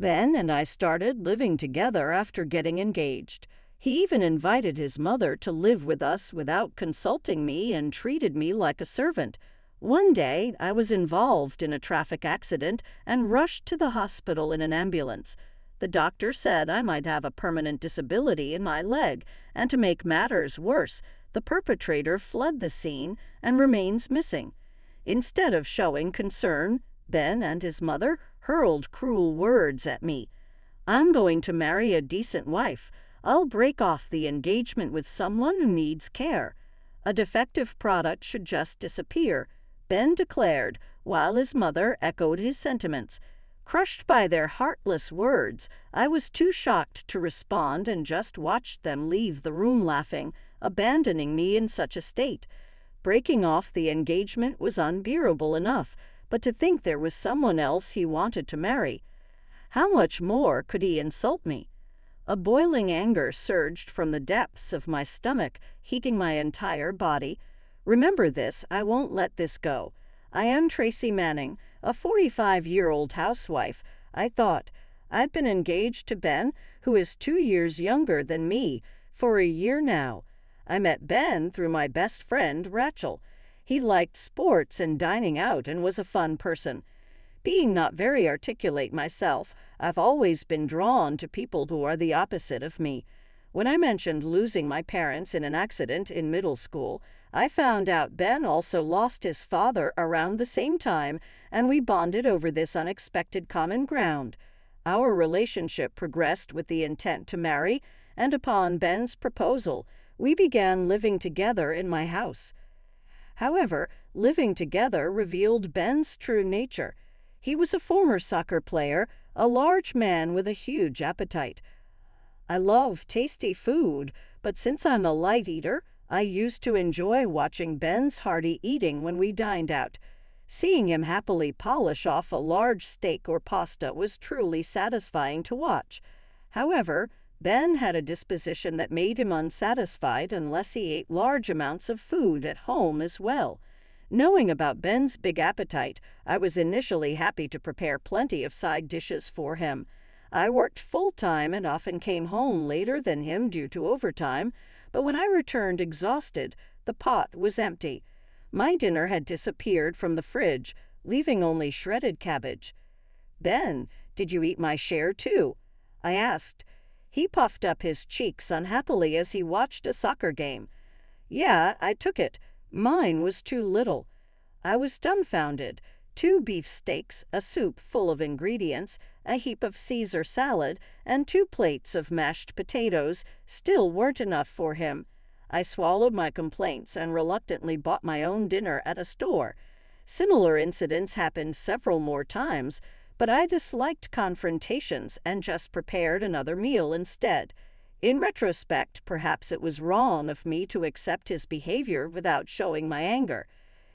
Ben and I started living together after getting engaged. He even invited his mother to live with us without consulting me and treated me like a servant. One day, I was involved in a traffic accident and rushed to the hospital in an ambulance. The doctor said I might have a permanent disability in my leg, and to make matters worse, the perpetrator fled the scene and remains missing. Instead of showing concern, Ben and his mother hurled cruel words at me. "I'm going to marry a decent wife. I'll break off the engagement with someone who needs care. A defective product should just disappear," Ben declared, while his mother echoed his sentiments. Crushed by their heartless words, I was too shocked to respond and just watched them leave the room laughing, abandoning me in such a state. Breaking off the engagement was unbearable enough, but to think there was someone else he wanted to marry. How much more could he insult me? A boiling anger surged from the depths of my stomach, heating my entire body. Remember this, I won't let this go. I am Tracy Manning, a 45-year-old housewife. I thought. I'd been engaged to Ben, who is 2 years younger than me, for a year now. I met Ben through my best friend, Rachel. He liked sports and dining out and was a fun person. Being not very articulate myself, I've always been drawn to people who are the opposite of me. When I mentioned losing my parents in an accident in middle school, I found out Ben also lost his father around the same time, and we bonded over this unexpected common ground. Our relationship progressed with the intent to marry, and upon Ben's proposal, we began living together in my house. However, living together revealed Ben's true nature. He was a former soccer player, a large man with a huge appetite. I love tasty food, but since I'm a light eater, I used to enjoy watching Ben's hearty eating when we dined out. Seeing him happily polish off a large steak or pasta was truly satisfying to watch. However, Ben had a disposition that made him unsatisfied unless he ate large amounts of food at home as well. Knowing about Ben's big appetite, I was initially happy to prepare plenty of side dishes for him. I worked full-time and often came home later than him due to overtime, but when I returned exhausted, the pot was empty. My dinner had disappeared from the fridge, leaving only shredded cabbage. "Ben, did you eat my share too?" I asked. He puffed up his cheeks unhappily as he watched a soccer game. "Yeah, I took it. Mine was too little." I was dumbfounded. 2 beef steaks, a soup full of ingredients, a heap of Caesar salad, and 2 plates of mashed potatoes still weren't enough for him. I swallowed my complaints and reluctantly bought my own dinner at a store. Similar incidents happened several more times, but I disliked confrontations and just prepared another meal instead. In retrospect, perhaps it was wrong of me to accept his behavior without showing my anger.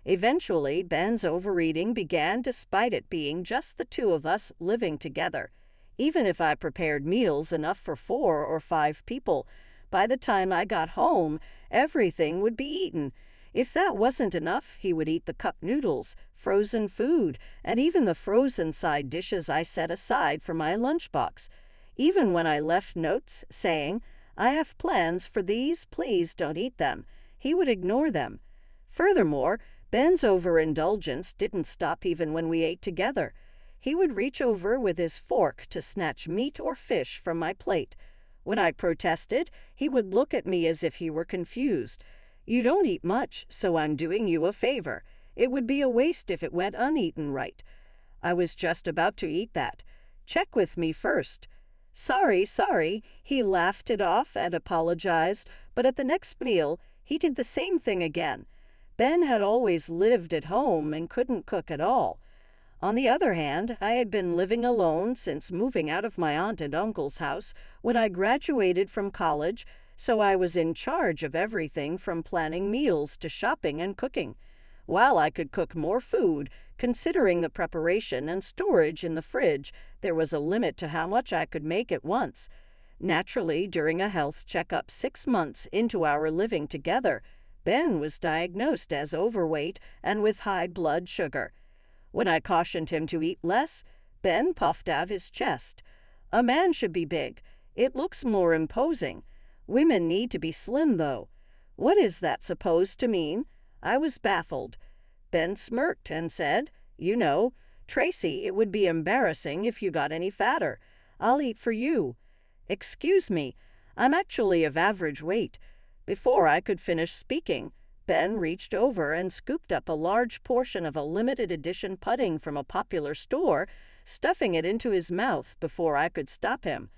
Eventually, Ben's overeating began despite it being just the 2 of us living together. Even if I prepared meals enough for 4 or 5 people, by the time I got home, everything would be eaten. If that wasn't enough, he would eat the cup noodles, frozen food, and even the frozen side dishes I set aside for my lunchbox. Even when I left notes saying, "I have plans for these, please don't eat them," he would ignore them. Furthermore, Ben's overindulgence didn't stop even when we ate together. He would reach over with his fork to snatch meat or fish from my plate. When I protested, he would look at me as if he were confused. "You don't eat much, so I'm doing you a favor. It would be a waste if it went uneaten, right?" I was just about to eat that. "Check with me first." Sorry, he laughed it off and apologized, but at the next meal, he did the same thing again. Ben had always lived at home and couldn't cook at all. On the other hand, I had been living alone since moving out of my aunt and uncle's house when I graduated from college, so I was in charge of everything from planning meals to shopping and cooking. While I could cook more food, considering the preparation and storage in the fridge, there was a limit to how much I could make at once. Naturally, during a health checkup 6 months into our living together, Ben was diagnosed as overweight and with high blood sugar. When I cautioned him to eat less, Ben puffed out his chest. A man should be big. It looks more imposing. Women need to be slim, though. What is that supposed to mean? I was baffled. Ben smirked and said, "You know, Tracy, it would be embarrassing if you got any fatter. I'll eat for you." "Excuse me, I'm actually of average weight." Before I could finish speaking, Ben reached over and scooped up a large portion of a limited edition pudding from a popular store, stuffing it into his mouth before I could stop him.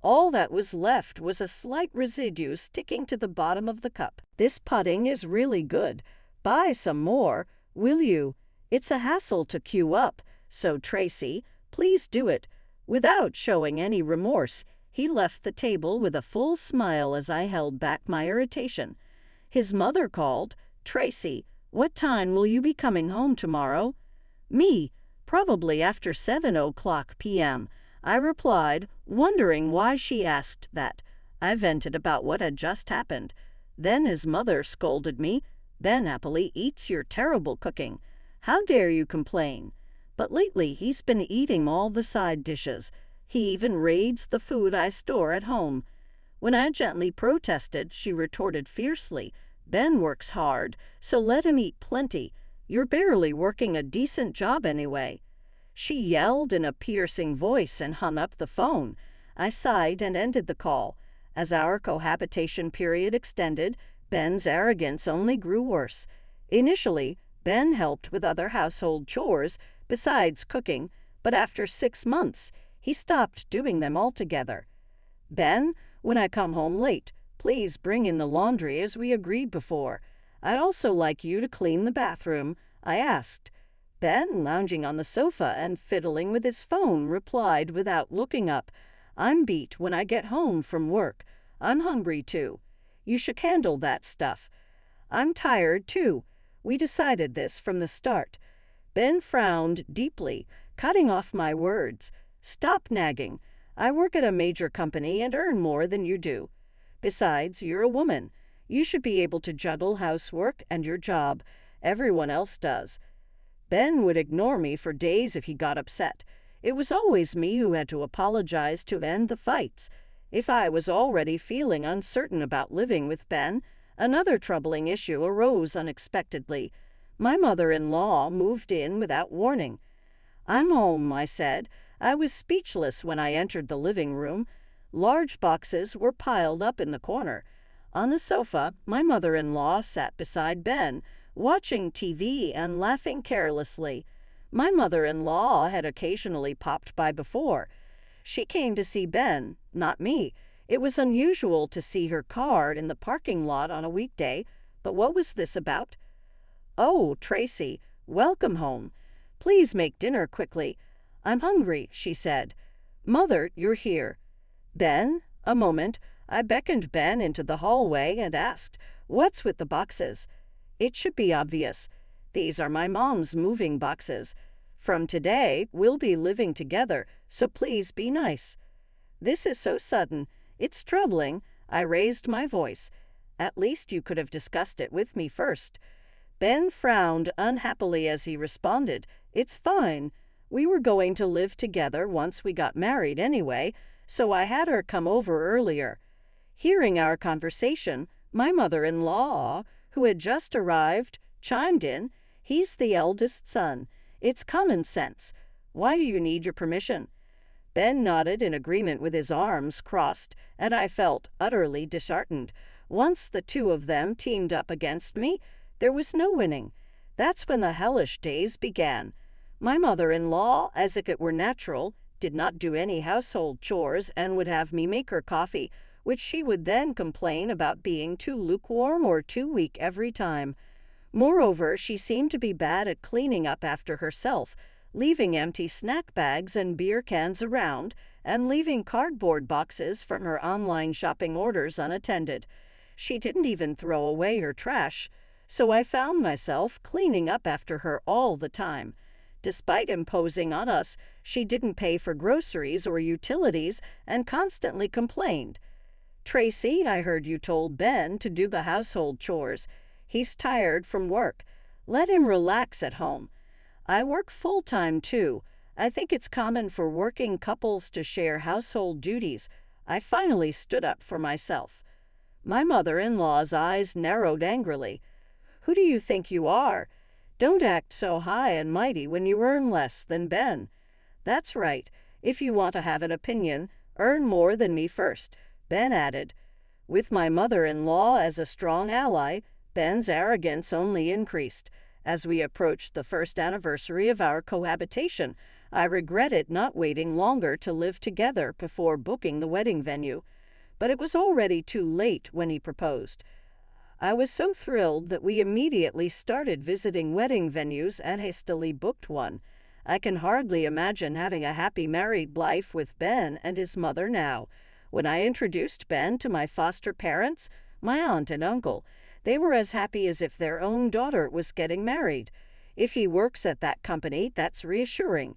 All that was left was a slight residue sticking to the bottom of the cup. "This pudding is really good. Buy some more, will you? It's a hassle to queue up, so Tracy, please do it." Without showing any remorse, he left the table with a full smile as I held back my irritation. His mother called, "Tracy, what time will you be coming home tomorrow?" "Me, probably after 7:00 p.m., I replied, wondering why she asked that. I vented about what had just happened. Then his mother scolded me. "Ben happily eats your terrible cooking. How dare you complain?" But lately he's been eating all the side dishes. He even raids the food I store at home. When I gently protested, she retorted fiercely, "Ben works hard, so let him eat plenty. You're barely working a decent job anyway." She yelled in a piercing voice and hung up the phone. I sighed and ended the call. As our cohabitation period extended, Ben's arrogance only grew worse. Initially, Ben helped with other household chores besides cooking, but after 6 months, he stopped doing them altogether. "Ben, when I come home late, please bring in the laundry as we agreed before. I'd also like you to clean the bathroom," I asked. Ben, lounging on the sofa and fiddling with his phone, replied without looking up, "I'm beat when I get home from work. I'm hungry too. You should handle that stuff." "I'm tired too. We decided this from the start." Ben frowned deeply, cutting off my words. "Stop nagging. I work at a major company and earn more than you do. Besides, you're a woman. You should be able to juggle housework and your job. Everyone else does." Ben would ignore me for days if he got upset. It was always me who had to apologize to end the fights. If I was already feeling uncertain about living with Ben, another troubling issue arose unexpectedly. My mother-in-law moved in without warning. "I'm home," I said. I was speechless when I entered the living room. Large boxes were piled up in the corner. On the sofa, my mother-in-law sat beside Ben, watching TV and laughing carelessly. My mother-in-law had occasionally popped by before. She came to see Ben, not me. It was unusual to see her car in the parking lot on a weekday, but what was this about? "Oh, Tracy, welcome home. Please make dinner quickly. I'm hungry," she said. "Mother, you're here." "Ben, a moment." I beckoned Ben into the hallway and asked, "What's with the boxes?" "It should be obvious. These are my mom's moving boxes. From today, we'll be living together, so please be nice." "This is so sudden. It's troubling." I raised my voice. "At least you could have discussed it with me first." Ben frowned unhappily as he responded, "It's fine. We were going to live together once we got married anyway, so I had her come over earlier." Hearing our conversation, my mother-in-law, who had just arrived, chimed in, "He's the eldest son. It's common sense. Why do you need your permission?" Ben nodded in agreement with his arms crossed, and I felt utterly disheartened. Once the two of them teamed up against me, there was no winning. That's when the hellish days began. My mother-in-law, as if it were natural, did not do any household chores and would have me make her coffee, which she would then complain about being too lukewarm or too weak every time. Moreover, she seemed to be bad at cleaning up after herself, leaving empty snack bags and beer cans around, and leaving cardboard boxes from her online shopping orders unattended. She didn't even throw away her trash, so I found myself cleaning up after her all the time. Despite imposing on us, she didn't pay for groceries or utilities and constantly complained. "Tracy, I heard you told Ben to do the household chores. He's tired from work. Let him relax at home." "I work full-time too. I think it's common for working couples to share household duties. I finally stood up for myself. My mother-in-law's eyes narrowed angrily. Who do you think you are? Don't act so high and mighty when you earn less than Ben. That's right. If you want to have an opinion, earn more than me first, Ben added. With my mother-in-law as a strong ally, Ben's arrogance only increased. As we approached the first anniversary of our cohabitation, I regretted not waiting longer to live together before booking the wedding venue. But it was already too late when he proposed. I was so thrilled that we immediately started visiting wedding venues and hastily booked one. I can hardly imagine having a happy married life with Ben and his mother now. When I introduced Ben to my foster parents, my aunt and uncle, they were as happy as if their own daughter was getting married. If he works at that company, that's reassuring.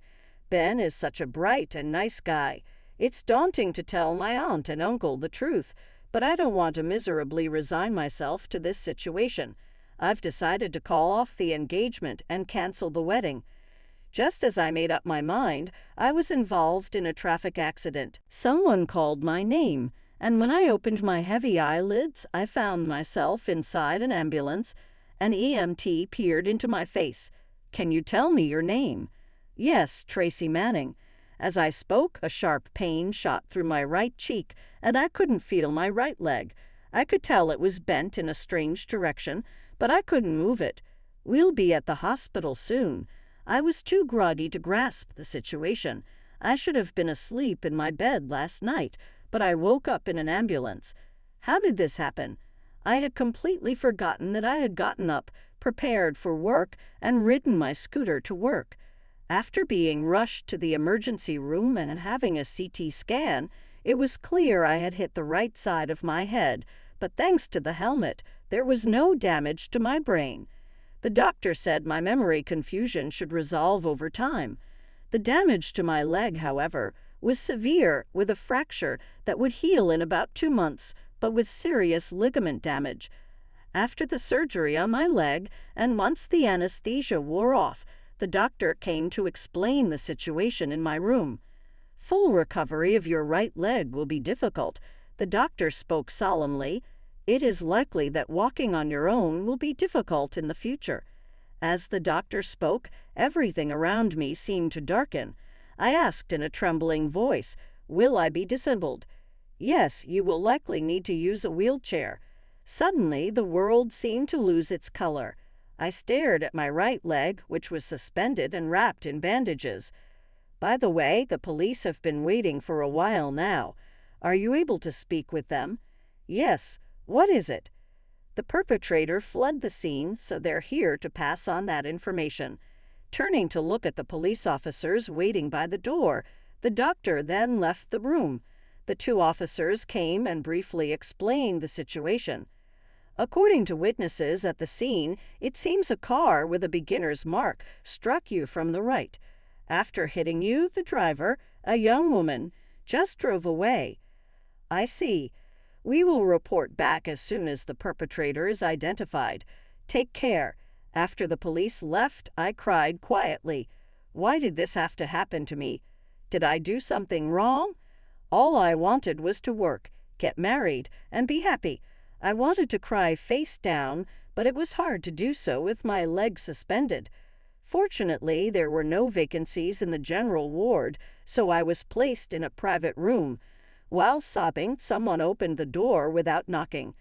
Ben is such a bright and nice guy. It's daunting to tell my aunt and uncle the truth, but I don't want to miserably resign myself to this situation. I've decided to call off the engagement and cancel the wedding. Just as I made up my mind, I was involved in a traffic accident. Someone called my name, and when I opened my heavy eyelids, I found myself inside an ambulance. An EMT peered into my face. "Can you tell me your name?" "Yes, Tracy Manning." As I spoke, a sharp pain shot through my right cheek, and I couldn't feel my right leg. I could tell it was bent in a strange direction, but I couldn't move it. "We'll be at the hospital soon." I was too groggy to grasp the situation. I should have been asleep in my bed last night, but I woke up in an ambulance. How did this happen? I had completely forgotten that I had gotten up, prepared for work, and ridden my scooter to work. After being rushed to the emergency room and having a CT scan, it was clear I had hit the right side of my head, but thanks to the helmet, there was no damage to my brain. The doctor said my memory confusion should resolve over time. The damage to my leg, however, was severe, with a fracture that would heal in about 2 months, but with serious ligament damage. After the surgery on my leg, and once the anesthesia wore off, the doctor came to explain the situation in my room. "Full recovery of your right leg will be difficult," the doctor spoke solemnly. "It is likely that walking on your own will be difficult in the future." As the doctor spoke, everything around me seemed to darken. I asked in a trembling voice, "Will I be disabled?" "Yes, you will likely need to use a wheelchair." Suddenly, the world seemed to lose its color. I stared at my right leg, which was suspended and wrapped in bandages. "By the way, the police have been waiting for a while now. Are you able to speak with them?" "Yes. What is it?" "The perpetrator fled the scene, so they're here to pass on that information." Turning to look at the police officers waiting by the door, the doctor then left the room. The 2 officers came and briefly explained the situation. "According to witnesses at the scene, it seems a car with a beginner's mark struck you from the right. After hitting you, the driver, a young woman, just drove away." "I see. We will report back as soon as the perpetrator is identified. Take care." After the police left, I cried quietly. Why did this have to happen to me? Did I do something wrong? All I wanted was to work, get married, and be happy. I wanted to cry face down, but it was hard to do so with my legs suspended. Fortunately, there were no vacancies in the general ward, so I was placed in a private room. While sobbing, someone opened the door without knocking.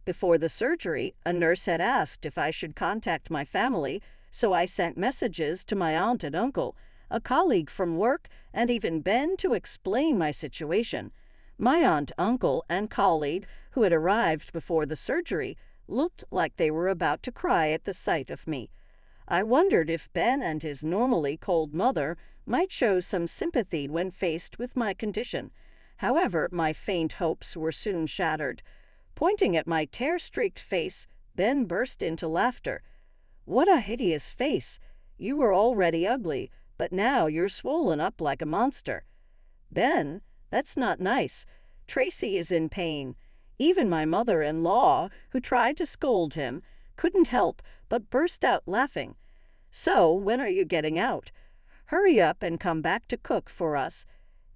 Before the surgery, a nurse had asked if I should contact my family, so I sent messages to my aunt and uncle, a colleague from work, and even Ben to explain my situation. My aunt, uncle, and colleague, who had arrived before the surgery, looked like they were about to cry at the sight of me. I wondered if Ben and his normally cold mother might show some sympathy when faced with my condition. However, my faint hopes were soon shattered. Pointing at my tear-streaked face, Ben burst into laughter. "What a hideous face! You were already ugly, but now you're swollen up like a monster." "Ben, that's not nice. Tracy is in pain." Even my mother-in-law, who tried to scold him, couldn't help but burst out laughing. "So, when are you getting out?" Hurry up and come back to cook for us."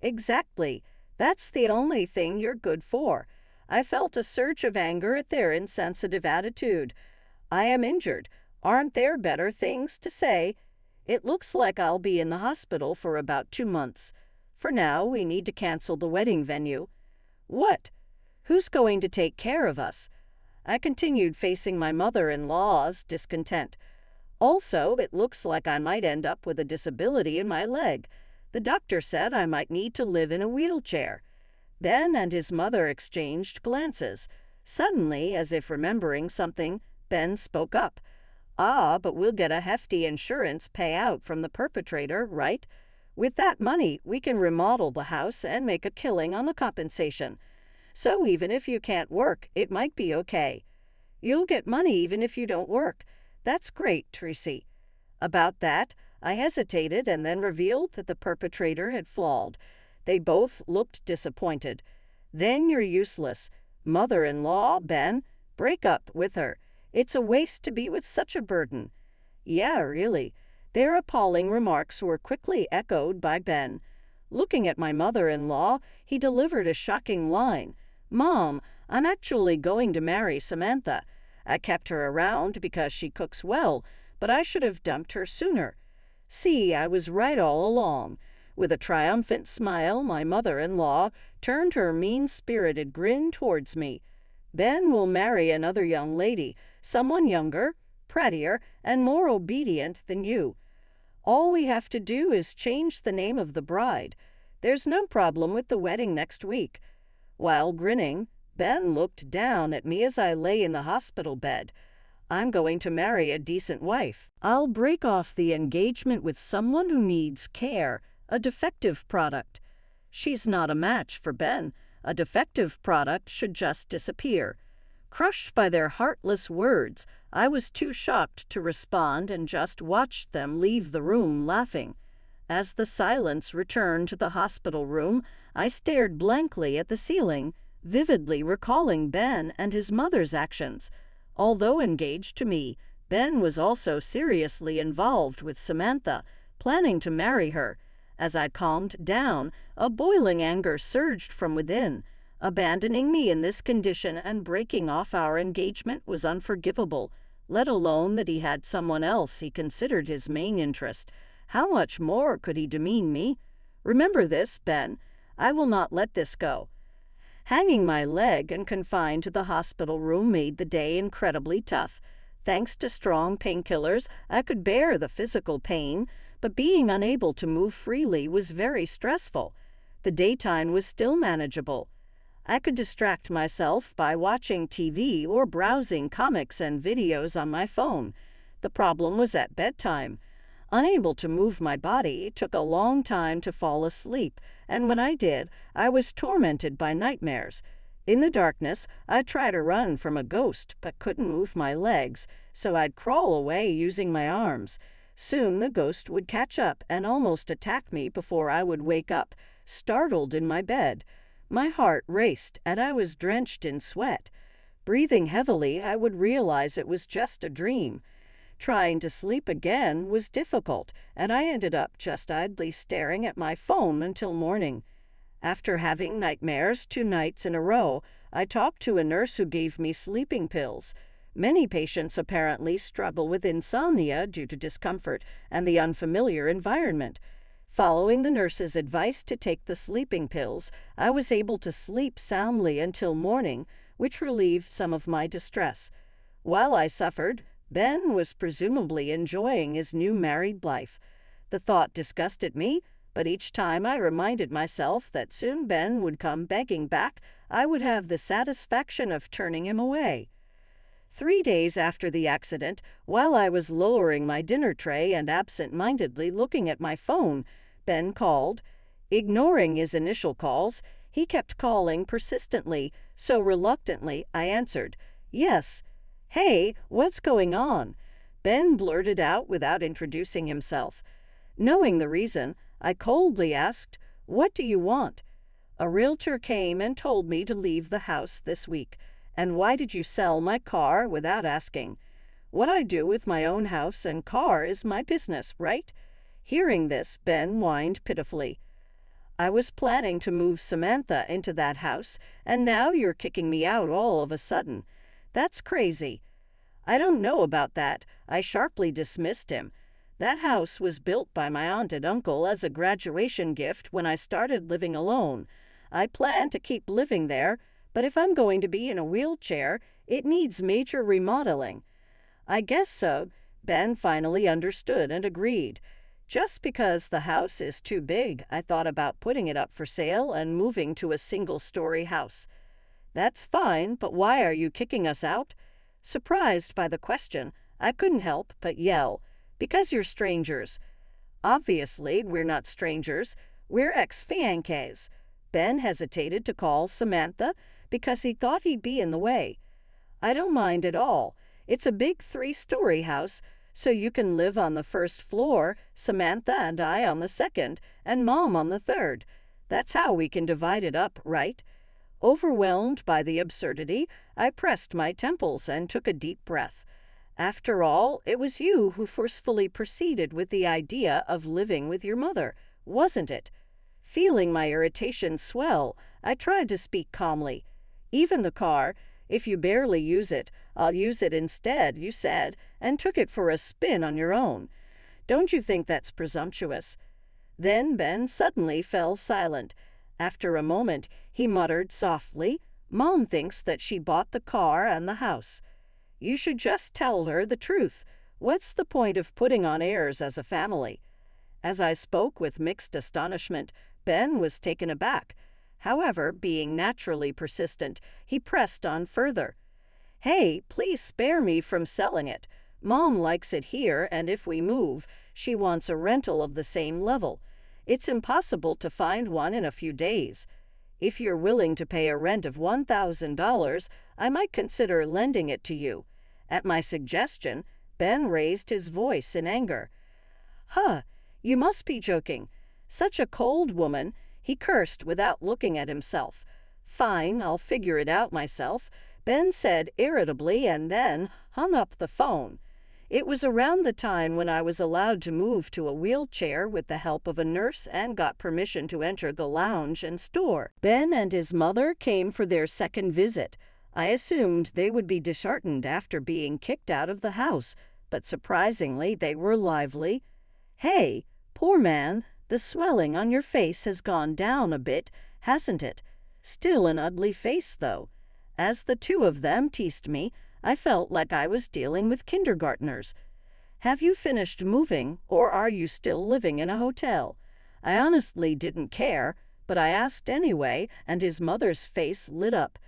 "Exactly. That's the only thing you're good for." I felt a surge of anger at their insensitive attitude. "I am injured. Aren't there better things to say? It looks like I'll be in the hospital for about 2 months. For now, we need to cancel the wedding venue." "What? Who's going to take care of us?" I continued facing my mother-in-law's discontent. "Also, it looks like I might end up with a disability in my leg. The doctor said I might need to live in a wheelchair." Ben and his mother exchanged glances. Suddenly, as if remembering something, Ben spoke up. "Ah, but we'll get a hefty insurance payout from the perpetrator, right? With that money, we can remodel the house and make a killing on the compensation. So even if you can't work, it might be okay." "You'll get money even if you don't work. That's great, Tracy." About that, I hesitated and then revealed that the perpetrator had flawed. They both looked disappointed. "Then you're useless. Mother-in-law, Ben, break up with her. It's a waste to be with such a burden." "Yeah, really." Their appalling remarks were quickly echoed by Ben. Looking at my mother-in-law, he delivered a shocking line. "Mom, I'm actually going to marry Samantha. I kept her around because she cooks well, but I should have dumped her sooner. See, I was right all along." With a triumphant smile, my mother-in-law turned her mean-spirited grin towards me. "Ben will marry another young lady, someone younger, prettier, and more obedient than you. All we have to do is change the name of the bride. There's no problem with the wedding next week." While grinning, Ben looked down at me as I lay in the hospital bed. "I'm going to marry a decent wife. I'll break off the engagement with someone who needs care, a defective product. She's not a match for Ben. A defective product should just disappear." Crushed by their heartless words, I was too shocked to respond and just watched them leave the room laughing. As the silence returned to the hospital room, I stared blankly at the ceiling, vividly recalling Ben and his mother's actions. Although engaged to me, Ben was also seriously involved with Samantha, planning to marry her. As I calmed down, a boiling anger surged from within. Abandoning me in this condition and breaking off our engagement was unforgivable, let alone that he had someone else he considered his main interest. How much more could he demean me? "Remember this, Ben. I will not let this go." Hanging my leg and confined to the hospital room made the day incredibly tough. Thanks to strong painkillers, I could bear the physical pain, but being unable to move freely was very stressful. The daytime was still manageable. I could distract myself by watching TV or browsing comics and videos on my phone. The problem was at bedtime. Unable to move my body, it took a long time to fall asleep, and when I did, I was tormented by nightmares. In the darkness, I'd try to run from a ghost, but couldn't move my legs, so I'd crawl away using my arms. Soon the ghost would catch up and almost attack me before I would wake up, startled in my bed. My heart raced, and I was drenched in sweat. Breathing heavily, I would realize it was just a dream. Trying to sleep again was difficult, and I ended up just idly staring at my phone until morning. After having nightmares 2 nights in a row, I talked to a nurse who gave me sleeping pills. Many patients apparently struggle with insomnia due to discomfort and the unfamiliar environment. Following the nurse's advice to take the sleeping pills, I was able to sleep soundly until morning, which relieved some of my distress. While I suffered, Ben was presumably enjoying his new married life. The thought disgusted me, but each time I reminded myself that soon Ben would come begging back, I would have the satisfaction of turning him away. 3 days after the accident, while I was lowering my dinner tray and absent-mindedly looking at my phone, Ben called. Ignoring his initial calls, he kept calling persistently, so reluctantly I answered, "Yes." "Hey, what's going on?" Ben blurted out without introducing himself. Knowing the reason, I coldly asked, "What do you want?" "A realtor came and told me to leave the house this week. And why did you sell my car without asking?" "What I do with my own house and car is my business, right?" Hearing this, Ben whined pitifully. I was planning to move Samantha into that house, and now you're kicking me out all of a sudden. That's crazy. I don't know about that. I sharply dismissed him. That house was built by my aunt and uncle as a graduation gift when I started living alone. I plan to keep living there, but if I'm going to be in a wheelchair, it needs major remodeling. I guess so. Ben finally understood and agreed. Just because the house is too big, I thought about putting it up for sale and moving to a single-story house. That's fine, but why are you kicking us out? Surprised by the question, I couldn't help but yell. Because you're strangers. Obviously, we're not strangers. We're ex-fiancés. Ben hesitated to call Samantha because he thought he'd be in the way. I don't mind at all. It's a big 3-story house, so you can live on the first floor, Samantha and I on the second, and Mom on the third. That's how we can divide it up, right? Overwhelmed by the absurdity, I pressed my temples and took a deep breath. After all, it was you who forcefully proceeded with the idea of living with your mother, wasn't it? Feeling my irritation swell, I tried to speak calmly. Even the car, if you barely use it, I'll use it instead, you said, and took it for a spin on your own. Don't you think that's presumptuous? Then Ben suddenly fell silent. After a moment, he muttered softly, Mom thinks that she bought the car and the house. You should just tell her the truth. What's the point of putting on airs as a family? As I spoke with mixed astonishment, Ben was taken aback. However, being naturally persistent, he pressed on further. Hey, please spare me from selling it. Mom likes it here, and if we move, she wants a rental of the same level. It's impossible to find one in a few days. If you're willing to pay a rent of $1,000, I might consider lending it to you. At my suggestion, Ben raised his voice in anger. Huh, you must be joking. Such a cold woman, he cursed without looking at himself. Fine, I'll figure it out myself, Ben said irritably and then hung up the phone. It was around the time when I was allowed to move to a wheelchair with the help of a nurse and got permission to enter the lounge and store. Ben and his mother came for their second visit. I assumed they would be disheartened after being kicked out of the house, but surprisingly they were lively. Hey, poor man, the swelling on your face has gone down a bit, hasn't it? Still an ugly face, though. As the two of them teased me, I felt like I was dealing with kindergartners. Have you finished moving, or are you still living in a hotel? I honestly didn't care, but I asked anyway, and his mother's face lit up.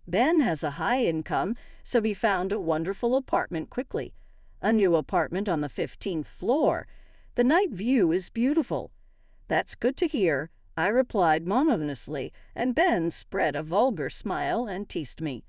Ben has a high income, so he found a wonderful apartment quickly. A new apartment on the 15th floor. The night view is beautiful. That's good to hear, I replied monotonously, and Ben spread a vulgar smile and teased me.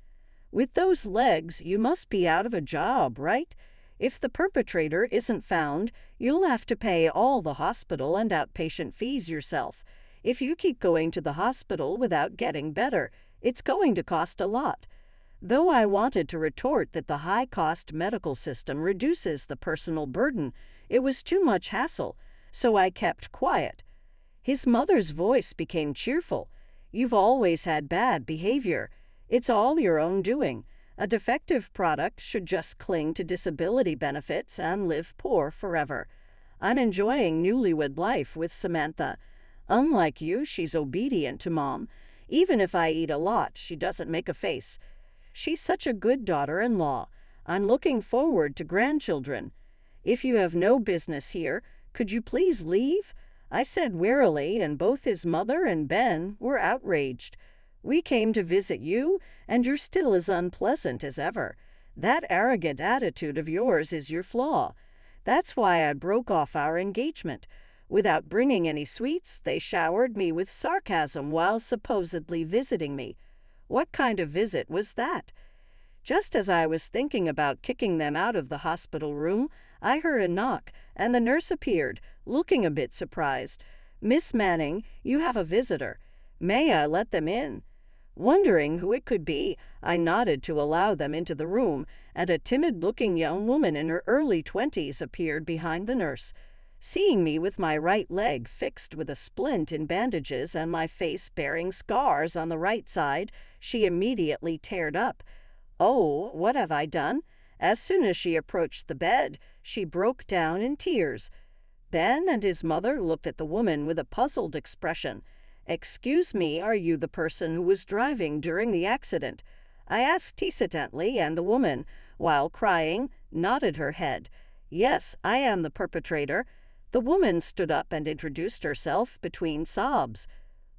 With those legs, you must be out of a job, right? If the perpetrator isn't found, you'll have to pay all the hospital and outpatient fees yourself. If you keep going to the hospital without getting better, it's going to cost a lot. Though I wanted to retort that the high-cost medical system reduces the personal burden, it was too much hassle, so I kept quiet. His mother's voice became cheerful. You've always had bad behavior. It's all your own doing. A defective product should just cling to disability benefits and live poor forever. I'm enjoying newlywed life with Samantha. Unlike you, she's obedient to Mom. Even if I eat a lot, she doesn't make a face. She's such a good daughter-in-law. I'm looking forward to grandchildren. If you have no business here, could you please leave? I said wearily, and both his mother and Ben were outraged. We came to visit you, and you're still as unpleasant as ever. That arrogant attitude of yours is your flaw. That's why I broke off our engagement. Without bringing any sweets, they showered me with sarcasm while supposedly visiting me. What kind of visit was that? Just as I was thinking about kicking them out of the hospital room, I heard a knock, and the nurse appeared, looking a bit surprised. Miss Manning, you have a visitor. May I let them in? Wondering who it could be, I nodded to allow them into the room, and a timid-looking young woman in her early 20s appeared behind the nurse. Seeing me with my right leg fixed with a splint in bandages and my face bearing scars on the right side, she immediately teared up. "Oh, what have I done?" As soon as she approached the bed, she broke down in tears. Ben and his mother looked at the woman with a puzzled expression. "Excuse me, are you the person who was driving during the accident?" I asked hesitantly, and the woman, while crying, nodded her head. "Yes, I am the perpetrator." The woman stood up and introduced herself between sobs.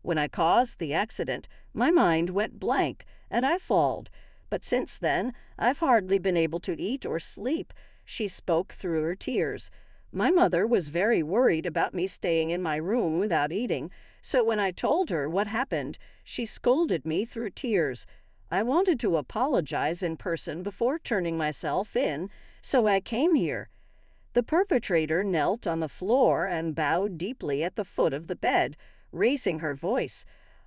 "When I caused the accident, my mind went blank, and I falled. But since then, I've hardly been able to eat or sleep." She spoke through her tears. "My mother was very worried about me staying in my room without eating, so when I told her what happened, she scolded me through tears. I wanted to apologize in person before turning myself in, so I came here." The perpetrator knelt on the floor and bowed deeply at the foot of the bed, raising her voice.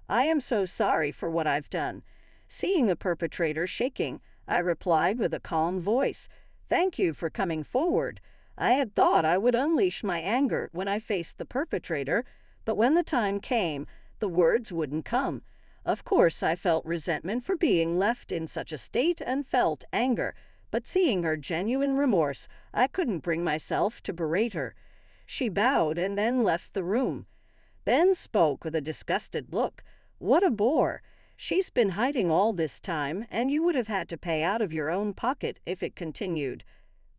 "I am so sorry for what I've done." Seeing the perpetrator shaking, I replied with a calm voice, "Thank you for coming forward. I had thought I would unleash my anger when I faced the perpetrator, but when the time came, the words wouldn't come. Of course, I felt resentment for being left in such a state and felt anger, but seeing her genuine remorse, I couldn't bring myself to berate her." She bowed and then left the room. Ben spoke with a disgusted look. "What a bore! She's been hiding all this time, and you would have had to pay out of your own pocket if it continued."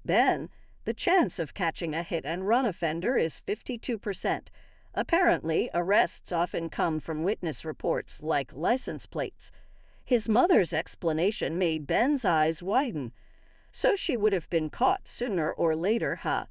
"Ben, the chance of catching a hit-and-run offender is 52%. Apparently, arrests often come from witness reports like license plates." His mother's explanation made Ben's eyes widen. "So she would have been caught sooner or later, huh?"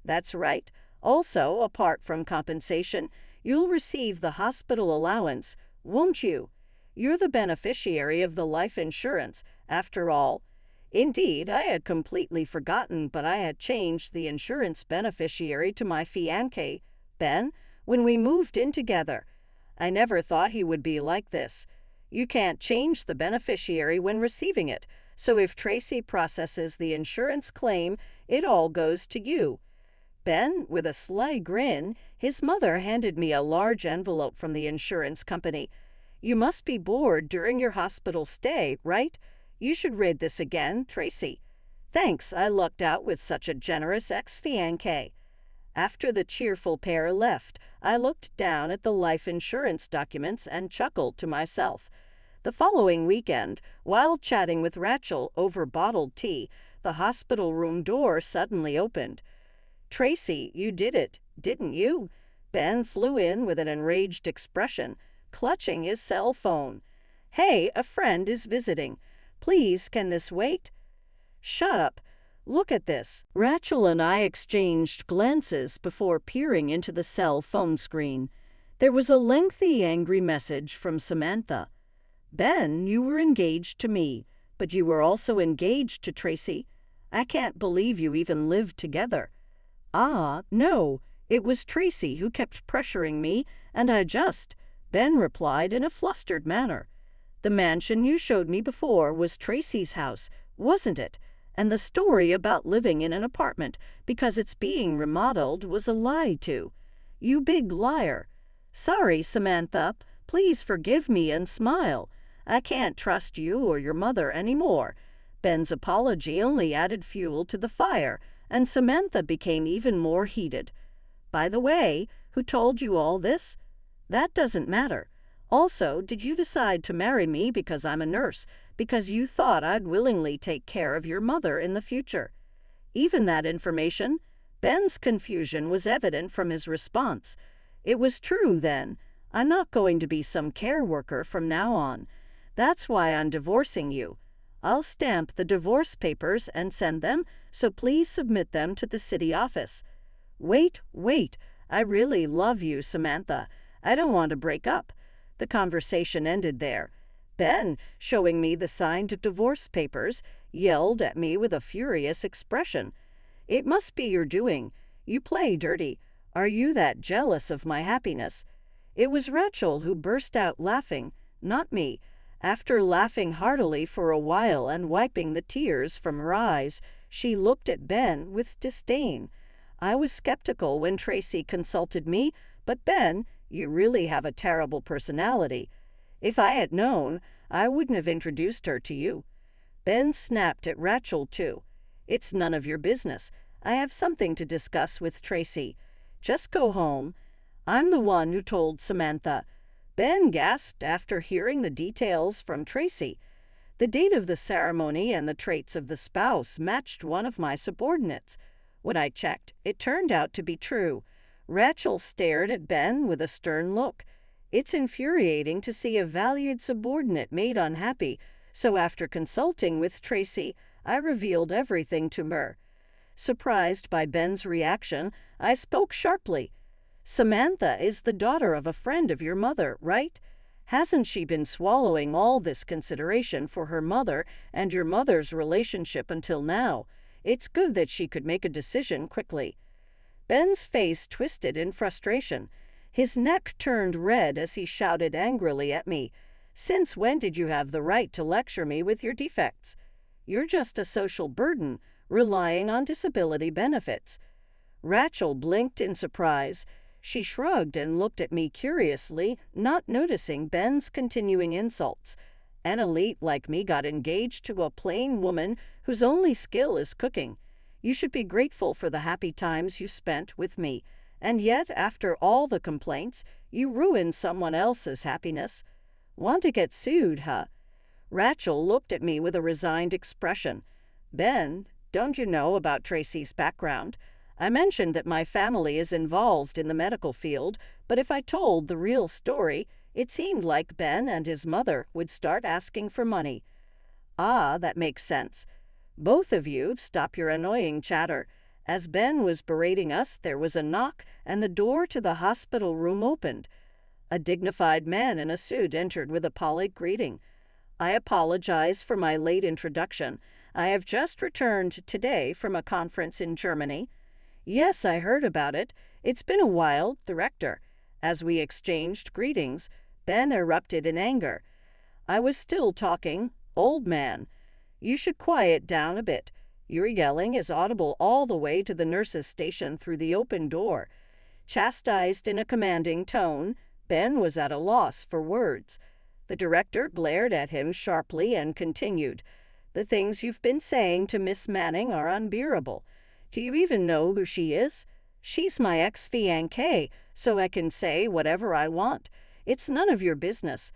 "That's right. Also, apart from compensation, you'll receive the hospital allowance, won't you? You're the beneficiary of the life insurance, after all." Indeed, I had completely forgotten, but I had changed the insurance beneficiary to my fiancé, Ben, when we moved in together. I never thought he would be like this. You can't change the beneficiary when receiving it, so if Tracy processes the insurance claim, it all goes to you. Ben, with a sly grin, his mother handed me a large envelope from the insurance company. "You must be bored during your hospital stay, right? You should read this again, Tracy." "Thanks, I lucked out with such a generous ex-fiancé." After the cheerful pair left, I looked down at the life insurance documents and chuckled to myself. The following weekend, while chatting with Rachel over bottled tea, the hospital room door suddenly opened. "Tracy, you did it, didn't you?" Ben flew in with an enraged expression, clutching his cell phone. "Hey, a friend is visiting. Please, can this wait?" "Shut up. Look at this." Rachel and I exchanged glances before peering into the cell phone screen. There was a lengthy, angry message from Samantha. "Ben, you were engaged to me, but you were also engaged to Tracy. I can't believe you even lived together." "Ah, no, it was Tracy who kept pressuring me, and Ben replied in a flustered manner. "The mansion you showed me before was Tracy's house, wasn't it? And the story about living in an apartment because it's being remodeled was a lie, too. You big liar." "Sorry, Samantha. Please forgive me and smile. I can't trust you or your mother anymore." Ben's apology only added fuel to the fire, and Samantha became even more heated. "By the way, who told you all this?" "That doesn't matter. Also, did you decide to marry me because I'm a nurse, because you thought I'd willingly take care of your mother in the future?" Even that information? Ben's confusion was evident from his response. "It was true, then. I'm not going to be some care worker from now on. That's why I'm divorcing you. I'll stamp the divorce papers and send them, so please submit them to the city office." Wait. I really love you, Samantha. I don't want to break up." The conversation ended there. Ben, showing me the signed divorce papers, yelled at me with a furious expression. "It must be your doing. You play dirty. Are you that jealous of my happiness?" It was Rachel who burst out laughing, not me. After laughing heartily for a while and wiping the tears from her eyes, she looked at Ben with disdain. I was skeptical when Tracy consulted me, but Ben, you really have a terrible personality. If I had known, I wouldn't have introduced her to you. Ben snapped at Rachel, too. It's none of your business. I have something to discuss with Tracy. Just go home. I'm the one who told Samantha. Ben gasped after hearing the details from Tracy. The date of the ceremony and the traits of the spouse matched one of my subordinates. When I checked, it turned out to be true. Rachel stared at Ben with a stern look. It's infuriating to see a valued subordinate made unhappy, so after consulting with Tracy, I revealed everything to her. Surprised by Ben's reaction, I spoke sharply. Samantha is the daughter of a friend of your mother, right? Hasn't she been swallowing all this consideration for her mother and your mother's relationship until now? It's good that she could make a decision quickly. Ben's face twisted in frustration. His neck turned red as he shouted angrily at me. Since when did you have the right to lecture me with your defects? You're just a social burden, relying on disability benefits. Rachel blinked in surprise. She shrugged and looked at me curiously, not noticing Ben's continuing insults. An elite like me got engaged to a plain woman whose only skill is cooking. You should be grateful for the happy times you spent with me. And yet, after all the complaints, you ruined someone else's happiness. Want to get sued, huh? Rachel looked at me with a resigned expression. Ben, don't you know about Tracy's background? I mentioned that my family is involved in the medical field, but if I told the real story, it seemed like Ben and his mother would start asking for money. Ah, that makes sense. Both of you, stop your annoying chatter. As Ben was berating us, there was a knock, and the door to the hospital room opened. A dignified man in a suit entered with a polite greeting. I apologize for my late introduction. I have just returned today from a conference in Germany. Yes, I heard about it. It's been a while, Director. As we exchanged greetings, Ben erupted in anger. I was still talking. Old man, you should quiet down a bit. Your yelling is audible all the way to the nurse's station through the open door. Chastised in a commanding tone, Ben was at a loss for words. The director glared at him sharply and continued, "The things you've been saying to Miss Manning are unbearable. Do you even know who she is? She's my ex-fiancé, so I can say whatever I want. It's none of your business."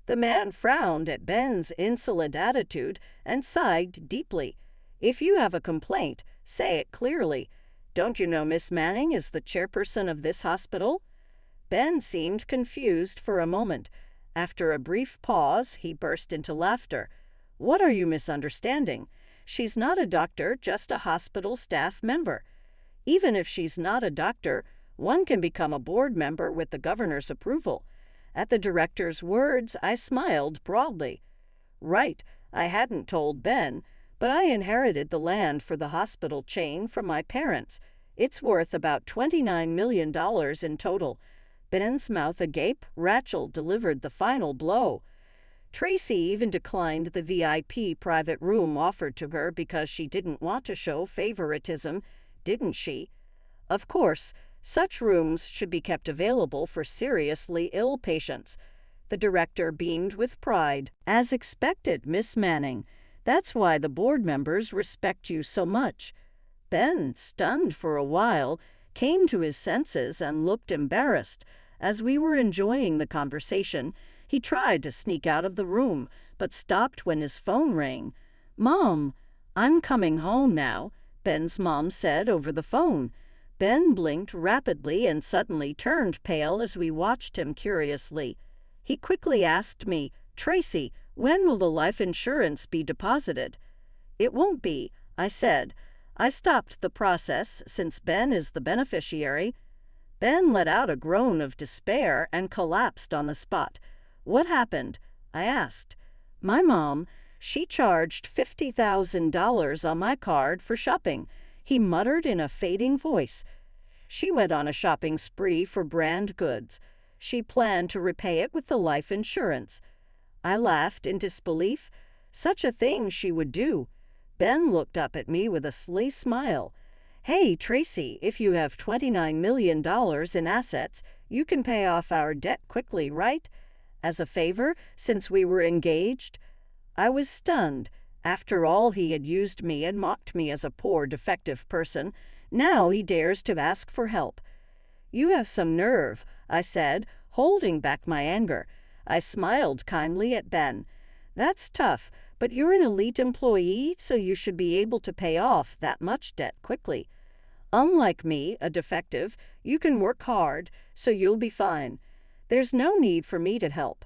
The man frowned at Ben's insolent attitude and sighed deeply. "If you have a complaint, say it clearly. Don't you know Miss Manning is the chairperson of this hospital?" Ben seemed confused for a moment. After a brief pause, he burst into laughter. "What are you misunderstanding? She's not a doctor, just a hospital staff member. Even if she's not a doctor, one can become a board member with the governor's approval." At the director's words, I smiled broadly. Right, I hadn't told Ben, but I inherited the land for the hospital chain from my parents. It's worth about $29 million in total. Ben's mouth agape, Rachel delivered the final blow. Tracy even declined the VIP private room offered to her because she didn't want to show favoritism, didn't she? Of course, such rooms should be kept available for seriously ill patients. The director beamed with pride. "As expected, Miss Manning. That's why the board members respect you so much." Ben, stunned for a while, came to his senses and looked embarrassed. As we were enjoying the conversation, he tried to sneak out of the room, but stopped when his phone rang. "Mom, I'm coming home now," Ben's mom said over the phone. Ben blinked rapidly and suddenly turned pale as we watched him curiously. He quickly asked me, "Tracy, when will the life insurance be deposited?" "It won't be," I said. "I stopped the process since Ben is the beneficiary." Ben let out a groan of despair and collapsed on the spot. "What happened?" I asked. "My mom, she charged $50,000 on my card for shopping," he muttered in a fading voice. "She went on a shopping spree for brand goods. She planned to repay it with the life insurance." I laughed in disbelief. Such a thing she would do. Ben looked up at me with a sly smile. "Hey, Tracy, if you have $29 million in assets, you can pay off our debt quickly, right? As a favor, since we were engaged?" I was stunned. After all, he had used me and mocked me as a poor, defective person. Now he dares to ask for help. "You have some nerve," I said, holding back my anger. I smiled kindly at Ben. "That's tough, but you're an elite employee, so you should be able to pay off that much debt quickly. Unlike me, a defective, you can work hard, so you'll be fine. There's no need for me to help."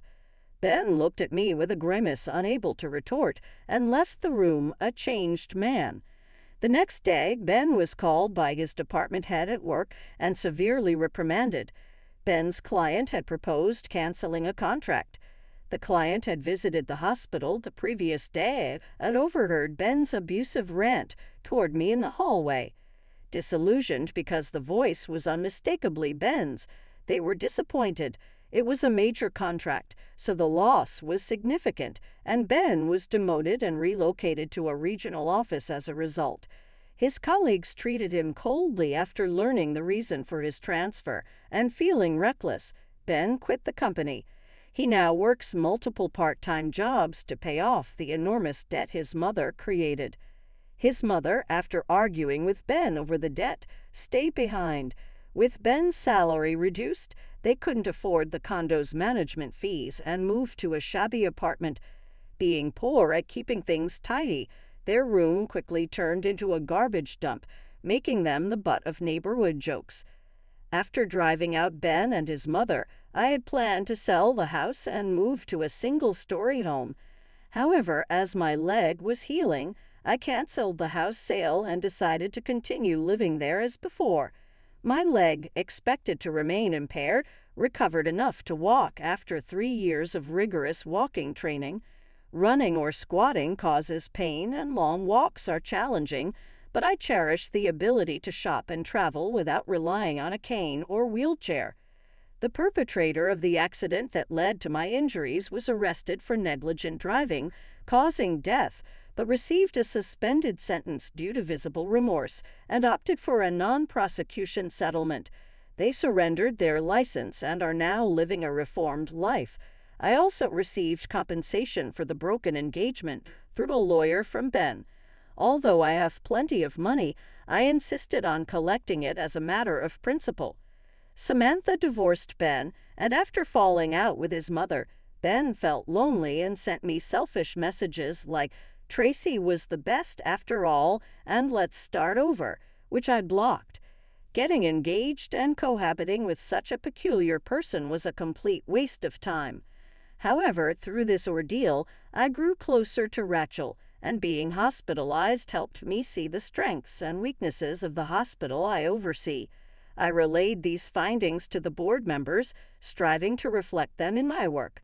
Ben looked at me with a grimace, unable to retort, and left the room a changed man. The next day, Ben was called by his department head at work and severely reprimanded. Ben's client had proposed canceling a contract. The client had visited the hospital the previous day and overheard Ben's abusive rant toward me in the hallway. Disillusioned because the voice was unmistakably Ben's, they were disappointed. It was a major contract, so the loss was significant, and Ben was demoted and relocated to a regional office as a result. His colleagues treated him coldly after learning the reason for his transfer, and feeling reckless, Ben quit the company. He now works multiple part-time jobs to pay off the enormous debt his mother created. His mother, after arguing with Ben over the debt, stayed behind. With Ben's salary reduced, they couldn't afford the condo's management fees and moved to a shabby apartment. Being poor at keeping things tidy, their room quickly turned into a garbage dump, making them the butt of neighborhood jokes. After driving out Ben and his mother, I had planned to sell the house and move to a single-story home. However, as my leg was healing, I canceled the house sale and decided to continue living there as before. My leg, expected to remain impaired, recovered enough to walk after 3 years of rigorous walking training. Running or squatting causes pain and long walks are challenging, but I cherish the ability to shop and travel without relying on a cane or wheelchair. The perpetrator of the accident that led to my injuries was arrested for negligent driving, causing death, but received a suspended sentence due to visible remorse and opted for a non-prosecution settlement. They surrendered their license and are now living a reformed life. I also received compensation for the broken engagement through a lawyer from Ben. Although I have plenty of money, I insisted on collecting it as a matter of principle. Samantha divorced Ben, and after falling out with his mother, Ben felt lonely and sent me selfish messages like, "Tracy was the best after all, and let's start over," which I blocked. Getting engaged and cohabiting with such a peculiar person was a complete waste of time. However, through this ordeal, I grew closer to Rachel, and being hospitalized helped me see the strengths and weaknesses of the hospital I oversee. I relayed these findings to the board members, striving to reflect them in my work.